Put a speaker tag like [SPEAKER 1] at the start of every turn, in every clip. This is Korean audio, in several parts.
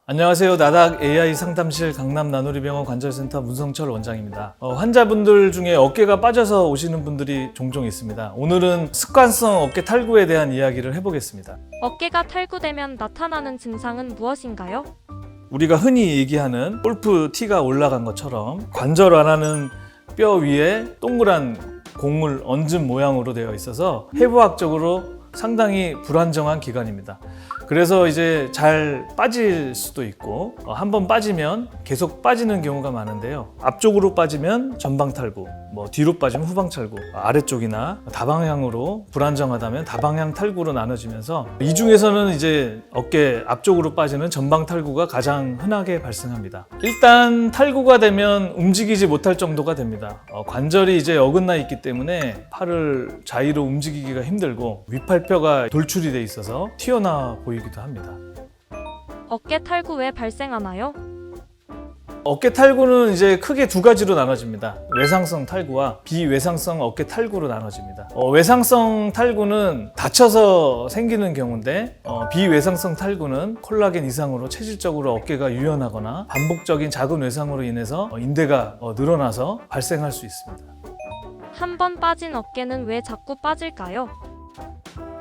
[SPEAKER 1] 안녕하세요. 나닥 AI 상담실 강남 나누리병원 관절센터 문성철 원장입니다. 환자분들 중에 어깨가 빠져서 오시는 분들이 종종 있습니다. 오늘은 습관성 어깨 탈구에 대한 이야기를 해보겠습니다.
[SPEAKER 2] 어깨가 탈구되면 나타나는 증상은 무엇인가요?
[SPEAKER 1] 우리가 흔히 얘기하는 골프 티가 올라간 것처럼 관절 안하는 뼈 위에 동그란 공을 얹은 모양으로 되어 있어서 해부학적으로 상당히 불안정한 기관입니다. 그래서 이제 잘 빠질 수도 있고 한번 빠지면 계속 빠지는 경우가 많은데요. 앞쪽으로 빠지면 전방 탈구, 뒤로 빠지면 후방 탈구, 아래쪽이나 다방향으로 불안정하다면 다방향 탈구로 나눠지면서 이 중에서는 이제 어깨 앞쪽으로 빠지는 전방 탈구가 가장 흔하게 발생합니다. 일단 탈구가 되면 움직이지 못할 정도가 됩니다. 관절이 이제 어긋나 있기 때문에 팔을 자유로 움직이기가 힘들고 위팔뼈가 돌출이 돼 있어서 튀어나와 보이기도 합니다.
[SPEAKER 2] 어깨 탈구 왜 발생하나요?
[SPEAKER 1] 어깨 탈구는 이제 크게 두 가지로 나눠집니다. 외상성 탈구와 비외상성 어깨 탈구로 나눠집니다. 외상성 탈구는 다쳐서 생기는 경우인데 비외상성 탈구는 콜라겐 이상으로 체질적으로 어깨가 유연하거나 반복적인 작은 외상으로 인해서 인대가 늘어나서 발생할 수 있습니다.
[SPEAKER 2] 한 번 빠진 어깨는 왜 자꾸 빠질까요?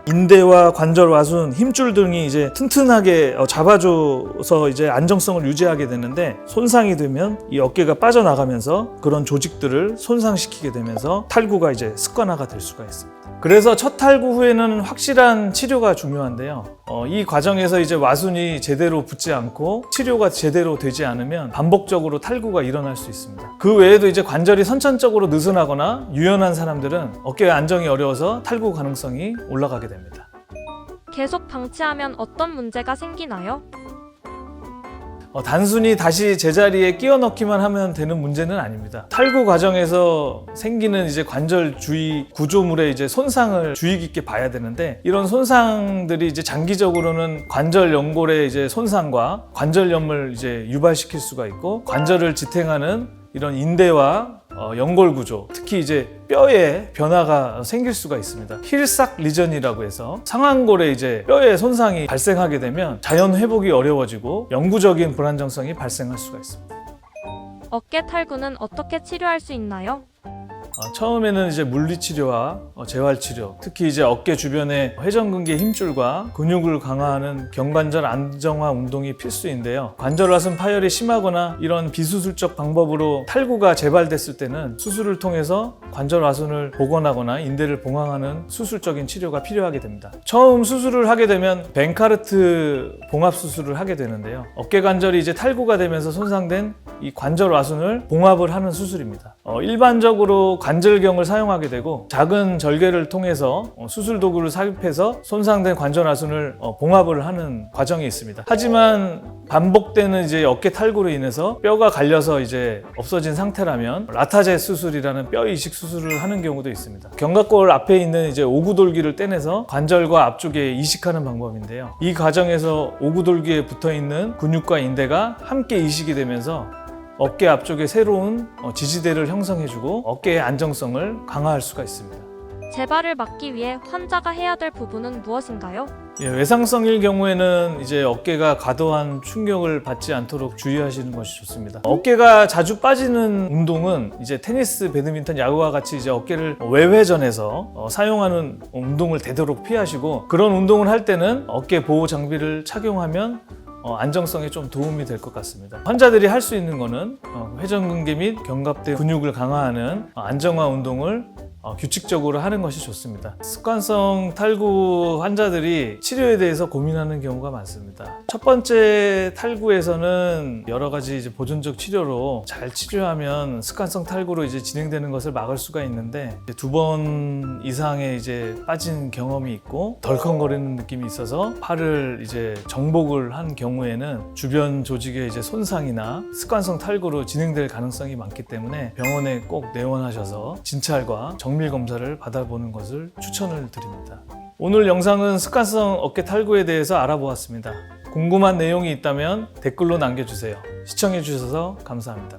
[SPEAKER 1] 인대와 관절 와순, 힘줄 등이 이제 튼튼하게 잡아줘서 이제 안정성을 유지하게 되는데 손상이 되면 이 어깨가 빠져나가면서 그런 조직들을 손상시키게 되면서 탈구가 이제 습관화가 될 수가 있습니다. 그래서 첫 탈구 후에는 확실한 치료가 중요한데요. 이 과정에서 이제 와순이 제대로 붙지 않고 치료가 제대로 되지 않으면 반복적으로 탈구가 일어날 수 있습니다. 그 외에도 이제 관절이 선천적으로 느슨하거나 유연한 사람들은 어깨 안정이 어려워서 탈구 가능성이 올라가게 됩니다.
[SPEAKER 2] 계속 방치하면 어떤 문제가 생기나요?
[SPEAKER 1] 단순히 다시 제자리에 끼워 넣기만 하면 되는 문제는 아닙니다. 탈구 과정에서 생기는 이제 관절 주위 구조물의 이제 손상을 주의 깊게 봐야 되는데 이런 손상들이 이제 장기적으로는 관절 연골의 이제 손상과 관절염을 이제 유발시킬 수가 있고 관절을 지탱하는 이런 인대와 연골 구조, 특히 이제 뼈에 변화가 생길 수가 있습니다. 힐삭 리전이라고 해서 상완골에 이제 뼈에 손상이 발생하게 되면 자연 회복이 어려워지고 영구적인 불안정성이 발생할 수가 있습니다.
[SPEAKER 2] 어깨 탈구는 어떻게 치료할 수 있나요?
[SPEAKER 1] 처음에는 이제 물리치료와 재활치료, 특히 이제 어깨 주변의 회전근개 힘줄과 근육을 강화하는 경관절 안정화 운동이 필수인데요. 관절 와순 파열이 심하거나 이런 비수술적 방법으로 탈구가 재발됐을 때는 수술을 통해서 관절 와순을 복원하거나 인대를 봉합하는 수술적인 치료가 필요하게 됩니다. 처음 수술을 하게 되면 벤카르트 봉합 수술을 하게 되는데요. 어깨 관절이 이제 탈구가 되면서 손상된 이 관절 와순을 봉합을 하는 수술입니다. 일반적으로 관절경을 사용하게 되고 작은 절개를 통해서 수술 도구를 삽입해서 손상된 관절 와순을 봉합을 하는 과정이 있습니다. 하지만 반복되는 이제 어깨 탈구로 인해서 뼈가 갈려서 이제 없어진 상태라면 라타제 수술이라는 뼈 이식 수술을 하는 경우도 있습니다. 견갑골 앞에 있는 이제 오구돌기를 떼내서 관절과 앞쪽에 이식하는 방법인데요. 이 과정에서 오구돌기에 붙어 있는 근육과 인대가 함께 이식이 되면서 어깨 앞쪽에 새로운 지지대를 형성해주고 어깨의 안정성을 강화할 수가 있습니다.
[SPEAKER 2] 재발을 막기 위해 환자가 해야 될 부분은 무엇인가요?
[SPEAKER 1] 외상성일 경우에는 이제 어깨가 과도한 충격을 받지 않도록 주의하시는 것이 좋습니다. 어깨가 자주 빠지는 운동은 이제 테니스, 배드민턴, 야구와 같이 이제 어깨를 외회전해서 사용하는 운동을 되도록 피하시고 그런 운동을 할 때는 어깨 보호 장비를 착용하면 안정성에 좀 도움이 될 것 같습니다. 환자들이 할 수 있는 거는 회전근개 및 견갑대 근육을 강화하는 안정화 운동을 규칙적으로 하는 것이 좋습니다. 습관성 탈구 환자들이 치료에 대해서 고민하는 경우가 많습니다. 첫 번째 탈구에서는 여러 가지 이제 보존적 치료로 잘 치료하면 습관성 탈구로 이제 진행되는 것을 막을 수가 있는데 두 번 이상의 이제 빠진 경험이 있고 덜컹거리는 느낌이 있어서 팔을 이제 정복을 한 경우에는 주변 조직의 이제 손상이나 습관성 탈구로 진행될 가능성이 많기 때문에 병원에 꼭 내원하셔서 진찰과 정밀 검사를 받아보는 것을 추천을 드립니다. 오늘 영상은 습관성 어깨 탈구에 대해서 알아보았습니다. 궁금한 내용이 있다면 댓글로 남겨주세요. 시청해주셔서 감사합니다.